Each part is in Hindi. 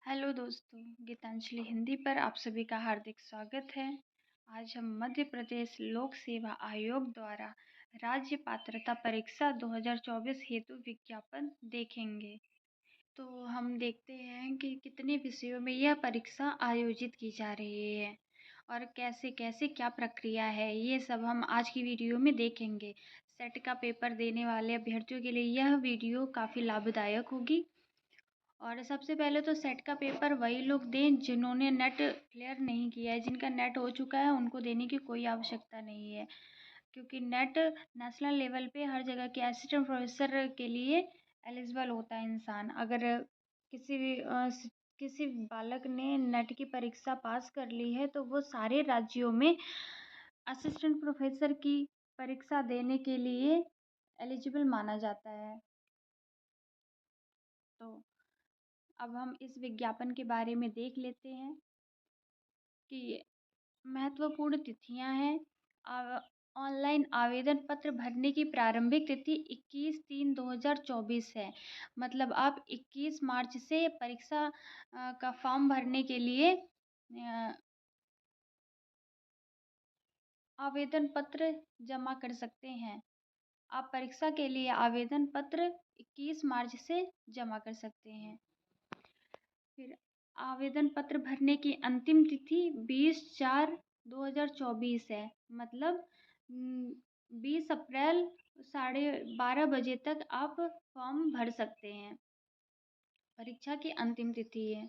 हेलो दोस्तों, गीतांजलि हिंदी पर आप सभी का हार्दिक स्वागत है। आज हम मध्य प्रदेश लोक सेवा आयोग द्वारा राज्य पात्रता परीक्षा 2024 हेतु विज्ञापन देखेंगे। तो हम देखते हैं कि कितने विषयों में यह परीक्षा आयोजित की जा रही है और कैसे कैसे क्या प्रक्रिया है, ये सब हम आज की वीडियो में देखेंगे। सेट का पेपर देने वाले अभ्यर्थियों के लिए यह वीडियो काफ़ी लाभदायक होगी। और सबसे पहले तो सेट का पेपर वही लोग दें जिन्होंने नेट क्लियर नहीं किया है। जिनका नेट हो चुका है उनको देने की कोई आवश्यकता नहीं है, क्योंकि नेट नेशनल लेवल पे हर जगह के असिस्टेंट प्रोफेसर के लिए एलिजिबल होता है इंसान। अगर किसी भी किसी बालक ने नेट की परीक्षा पास कर ली है तो वो सारे राज्यों में असिस्टेंट प्रोफेसर की परीक्षा देने के लिए एलिजिबल माना जाता है। तो अब हम इस विज्ञापन के बारे में देख लेते हैं कि महत्वपूर्ण तिथियां हैं। ऑनलाइन आवेदन पत्र भरने की प्रारंभिक तिथि 21/3/2024 है। मतलब आप 21 मार्च से परीक्षा का फॉर्म भरने के लिए आवेदन पत्र जमा कर सकते हैं। आप परीक्षा के लिए आवेदन पत्र 21 मार्च से जमा कर सकते हैं। फिर आवेदन पत्र भरने की अंतिम तिथि 20/4/2024 है। मतलब 20 अप्रैल 12:30 तक आप फॉर्म भर सकते हैं। परीक्षा की अंतिम तिथि है।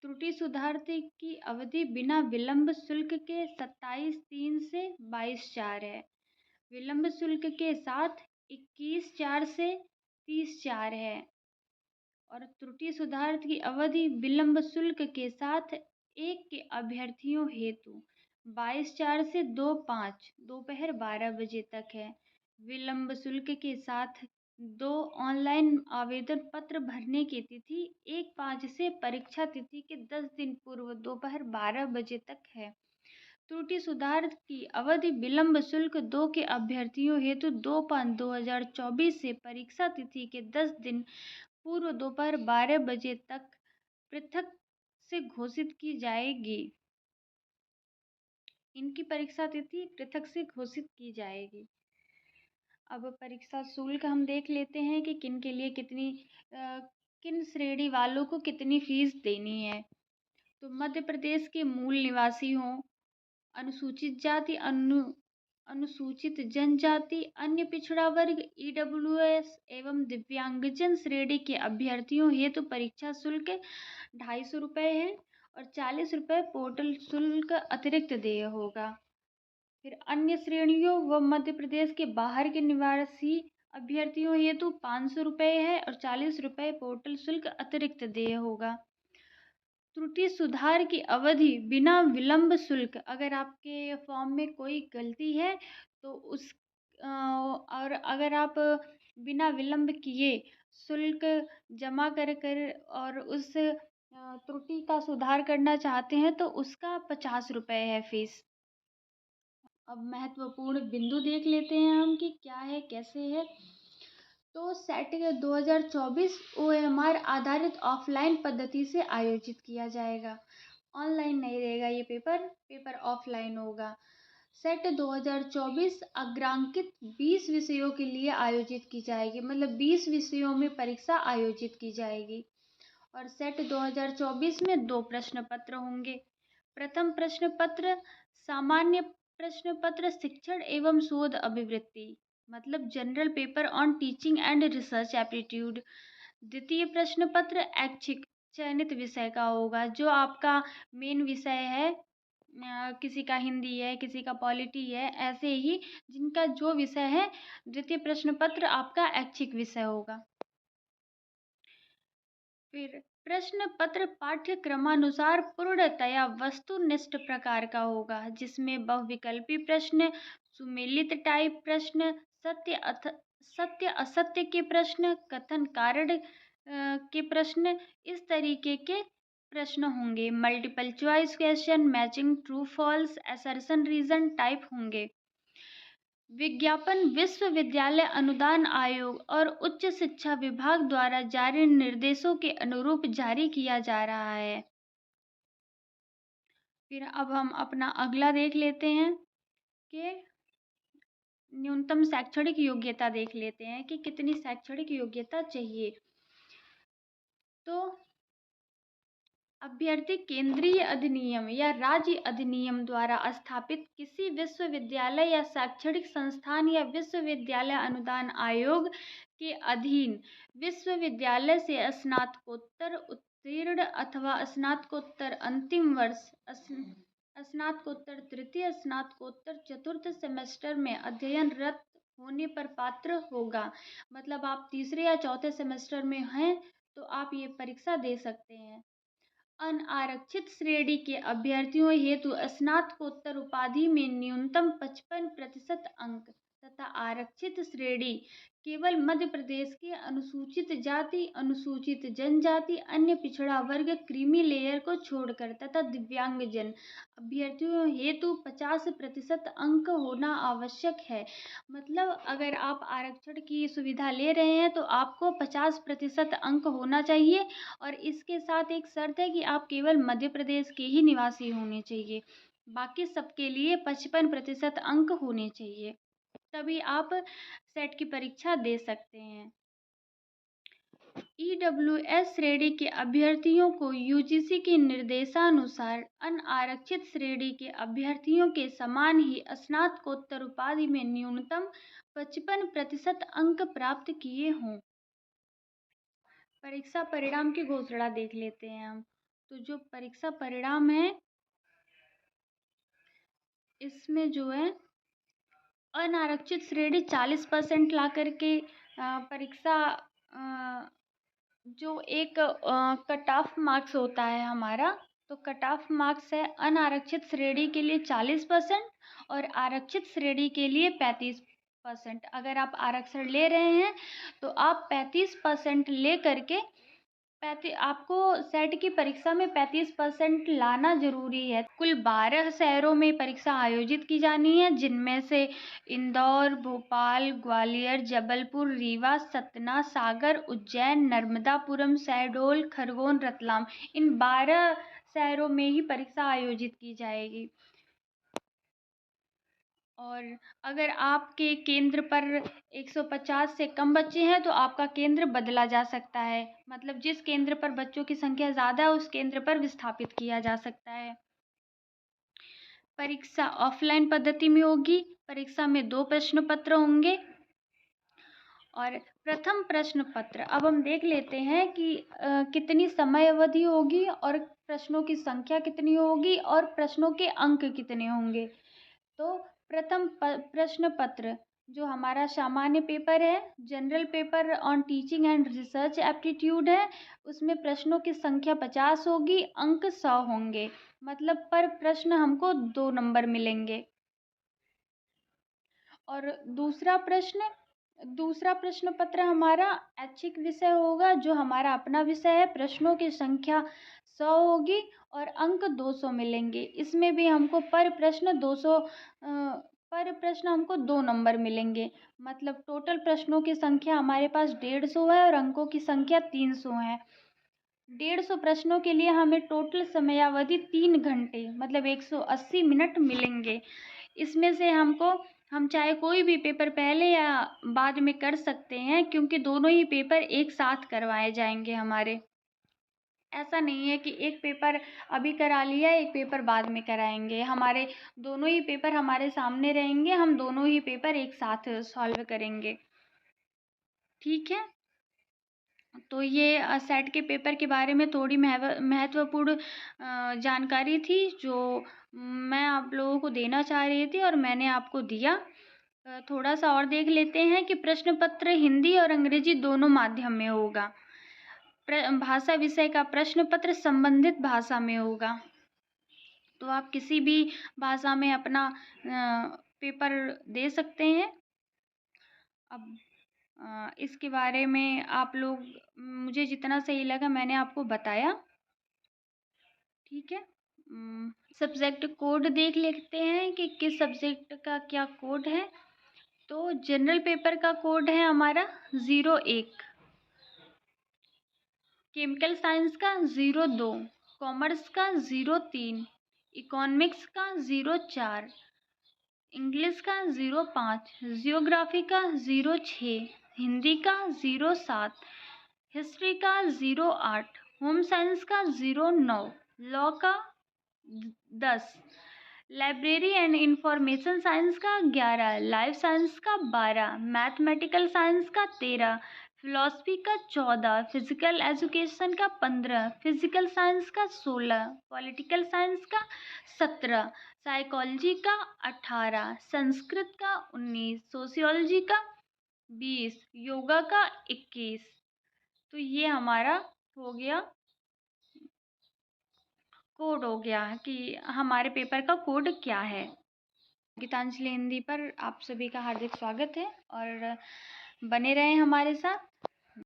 त्रुटि सुधार की अवधि बिना विलंब शुल्क के 27/3 से 22/4 है। विलंब शुल्क के साथ 21/4 से 30/4 है। और त्रुटि सुधार की अवधि विलंब शुल्क के साथ एक के अभ्यर्थियों हेतु 22/4 से 2/5 दोपहर 12 बजे तक है। विलंब शुल्क के साथ दो ऑनलाइन आवेदन पत्र भरने की तिथि 1/5 से परीक्षा तिथि के 10 दिन पूर्व दोपहर 12 बजे तक है। त्रुटि सुधार की अवधि विलंब शुल्क 2 के अभ्यर्थियों हेतु 2/5/2024 से परीक्षा तिथि के 10 दिन पूर्व दोपहर 12 बजे तक पृथक से घोषित की जाएगी। इनकी परीक्षा तिथि पृथक से घोषित की जाएगी। अब परीक्षा शुल्क हम देख लेते हैं कि किन के लिए किन श्रेणी वालों को कितनी फीस देनी है। तो मध्य प्रदेश के मूल निवासी हों, अनुसूचित जाति, अनुसूचित जनजाति, अन्य पिछड़ा वर्ग, ईडब्ल्यूएस एवं दिव्यांगजन श्रेणी के अभ्यर्थियों हेतु परीक्षा शुल्क 250 रुपये है और 40 रुपये पोर्टल शुल्क अतिरिक्त देय होगा। फिर अन्य श्रेणियों व मध्य प्रदेश के बाहर के निवासी अभ्यर्थियों हेतु 500 रुपये है और 40 रुपये पोर्टल शुल्क अतिरिक्त देय होगा। त्रुटि सुधार की अवधि बिना विलंब शुल्क, अगर आपके फॉर्म में कोई गलती है तो और अगर आप बिना विलंब किए शुल्क जमा कर और उस त्रुटि का सुधार करना चाहते हैं तो उसका 50 रुपये है फीस। अब महत्वपूर्ण बिंदु देख लेते हैं हम कि क्या है कैसे है। तो सेट 2024 OMR आधारित ऑफलाइन पद्धति से आयोजित किया जाएगा। ऑनलाइन नहीं रहेगा ये पेपर ऑफलाइन होगा। सेट 2024 अग्रांकित 20 विषयों के लिए आयोजित की जाएगी। मतलब 20 विषयों में परीक्षा आयोजित की जाएगी। और सेट 2024 में 2 प्रश्न पत्र होंगे। प्रथम प्रश्न पत्र सामान्य प्रश्न पत्र शिक्षण एवं शोध अभिवृत्ति, मतलब general paper on teaching and research aptitude. द्वितीय प्रश्न पत्र ऐच्छिक चयनित विषय का होगा, जो आपका मेन विषय है। किसी का हिंदी है, किसी का पॉलिटी है, ऐसे ही जिनका जो विषय है द्वितीय प्रश्न पत्र आपका ऐच्छिक विषय होगा। फिर प्रश्न पत्र पाठ्यक्रमानुसार पूर्णतया वस्तुनिष्ठ प्रकार का होगा, जिसमें बहुविकल्पी प्रश्न, सुमेलित टाइप प्रश्न, सत्य असत्य के प्रश्न, कथन कारण के प्रश्न, इस तरीके के प्रश्न होंगे। Multiple choice question, matching true false, assertion reason type होंगे। विज्ञापन विश्वविद्यालय अनुदान आयोग और उच्च शिक्षा विभाग द्वारा जारी निर्देशों के अनुरूप जारी किया जा रहा है। फिर अब हम अपना अगला देख लेते हैं कि न्यूनतम शैक्षणिक योग्यता देख लेते हैं कि कितनी शैक्षणिक योग्यता चाहिए। तो अभ्यर्थी केंद्रीय अधिनियम या राज्य अधिनियम द्वारा स्थापित किसी विश्वविद्यालय या शैक्षणिक संस्थान या विश्वविद्यालय अनुदान आयोग के अधीन विश्वविद्यालय से स्नातकोत्तर उत्तीर्ण अथवा स्नातकोत्तर अंतिम वर्ष, स्नातकोत्तर तृतीय, स्नातकोत्तर चतुर्थ सेमेस्टर में अध्ययनरत होने पर पात्र होगा। मतलब आप तीसरे या चौथे सेमेस्टर में हैं तो आप ये परीक्षा दे सकते हैं। अनारक्षित श्रेणी के अभ्यर्थियों हेतु स्नातकोत्तर उपाधि में न्यूनतम 55% अंक तथा आरक्षित श्रेणी केवल मध्य प्रदेश के अनुसूचित जाति, अनुसूचित जनजाति, अन्य पिछड़ा वर्ग, क्रीमी लेयर को छोड़कर तथा दिव्यांगजन अभ्यर्थियों हेतु 50% अंक होना आवश्यक है। मतलब अगर आप आरक्षण की सुविधा ले रहे हैं तो आपको 50% अंक होना चाहिए और इसके साथ एक शर्त है कि आप केवल मध्य प्रदेश के ही निवासी होने चाहिए। बाकी सबके लिए 55% अंक होने चाहिए, तभी आप सेट की परीक्षा दे सकते हैं। EWS श्रेणी के अभ्यर्थियों को UGC के निर्देशानुसार अनारक्षित श्रेणी के अभ्यर्थियों के समान ही स्नातकोत्तर उपाधि में न्यूनतम 55% अंक प्राप्त किए हों। परीक्षा परिणाम की घोषणा देख लेते हैं हम। तो जो परीक्षा परिणाम है इसमें जो है अनारक्षित श्रेणी 40% ला करके परीक्षा जो एक कट ऑफ मार्क्स होता है हमारा, तो कट ऑफ मार्क्स है अनारक्षित श्रेणी के लिए 40% और आरक्षित श्रेणी के लिए 35%। अगर आप आरक्षण ले रहे हैं तो आप 35% ले करके आपको सेट की परीक्षा में 35% लाना जरूरी है। कुल 12 शहरों में परीक्षा आयोजित की जानी है, जिनमें से इंदौर, भोपाल, ग्वालियर, जबलपुर, रीवा, सतना, सागर, उज्जैन, नर्मदापुरम, शहडोल, खरगोन, रतलाम, इन 12 शहरों में ही परीक्षा आयोजित की जाएगी। और अगर आपके केंद्र पर 150 से कम बच्चे हैं तो आपका केंद्र बदला जा सकता है। मतलब जिस केंद्र पर बच्चों की संख्या ज़्यादा है उस केंद्र पर विस्थापित किया जा सकता है। परीक्षा ऑफलाइन पद्धति में होगी। परीक्षा में 2 प्रश्न पत्र होंगे और प्रथम प्रश्न पत्र अब हम देख लेते हैं कि कितनी समय अवधि होगी और प्रश्नों की संख्या कितनी होगी और प्रश्नों के अंक कितने होंगे। तो प्रथम प्रश्न पत्र जो हमारा सामान्य पेपर है, general paper on teaching and research aptitude है, उसमें प्रश्नों की संख्या 50 होगी, अंक 100 होंगे। मतलब पर प्रश्न हमको 2 नंबर मिलेंगे। और दूसरा प्रश्न पत्र हमारा ऐच्छिक विषय होगा, जो हमारा अपना विषय है। प्रश्नों की संख्या 100 होगी और अंक 200 मिलेंगे। इसमें भी हमको पर प्रश्न हमको 2 नंबर मिलेंगे। मतलब टोटल प्रश्नों की संख्या हमारे पास 150 है और अंकों की संख्या 300 है। 150 प्रश्नों के लिए हमें टोटल समयावधि 3 घंटे मतलब 180 मिनट मिलेंगे। इसमें से हम चाहे कोई भी पेपर पहले या बाद में कर सकते हैं, क्योंकि दोनों ही पेपर एक साथ करवाए जाएंगे हमारे। ऐसा नहीं है कि एक पेपर अभी करा लिया, एक पेपर बाद में कराएंगे। हमारे दोनों ही पेपर हमारे सामने रहेंगे, हम दोनों ही पेपर एक साथ सॉल्व करेंगे। ठीक है, तो ये सेट के पेपर के बारे में थोड़ी महत्वपूर्ण जानकारी थी जो मैं आप लोगों को देना चाह रही थी और मैंने आपको दिया। थोड़ा सा और देख लेते हैं कि प्रश्न पत्र हिंदी और अंग्रेजी दोनों माध्यम में होगा। भाषा विषय का प्रश्न पत्र संबंधित भाषा में होगा, तो आप किसी भी भाषा में अपना पेपर दे सकते हैं। अब इसके बारे में आप लोग, मुझे जितना सही लगा मैंने आपको बताया। ठीक है, सब्जेक्ट कोड देख लेते हैं कि किस सब्जेक्ट का क्या कोड है। तो जनरल पेपर का कोड है हमारा 01, केमिकल साइंस का 02, कॉमर्स का 03, इकोनॉमिक्स का 04, इंग्लिश का 05, जियोग्राफी का 06, हिंदी का 07, हिस्ट्री का 08, होम साइंस का 09, लॉ का 10, लाइब्रेरी एंड इंफॉर्मेशन साइंस का 11, लाइफ साइंस का 12, मैथमेटिकल साइंस का 13, फिलॉसफी का 14, फिजिकल एजुकेशन का 15, फिजिकल साइंस का 16, पॉलिटिकल साइंस का 17, साइकोलॉजी का 18, संस्कृत का 19, सोशियोलॉजी का 20, योगा का 21। तो ये हमारा हो गया, कोड हो गया कि हमारे पेपर का कोड क्या है। गीतांजलि हिंदी पर आप सभी का हार्दिक स्वागत है और बने रहें हमारे साथ।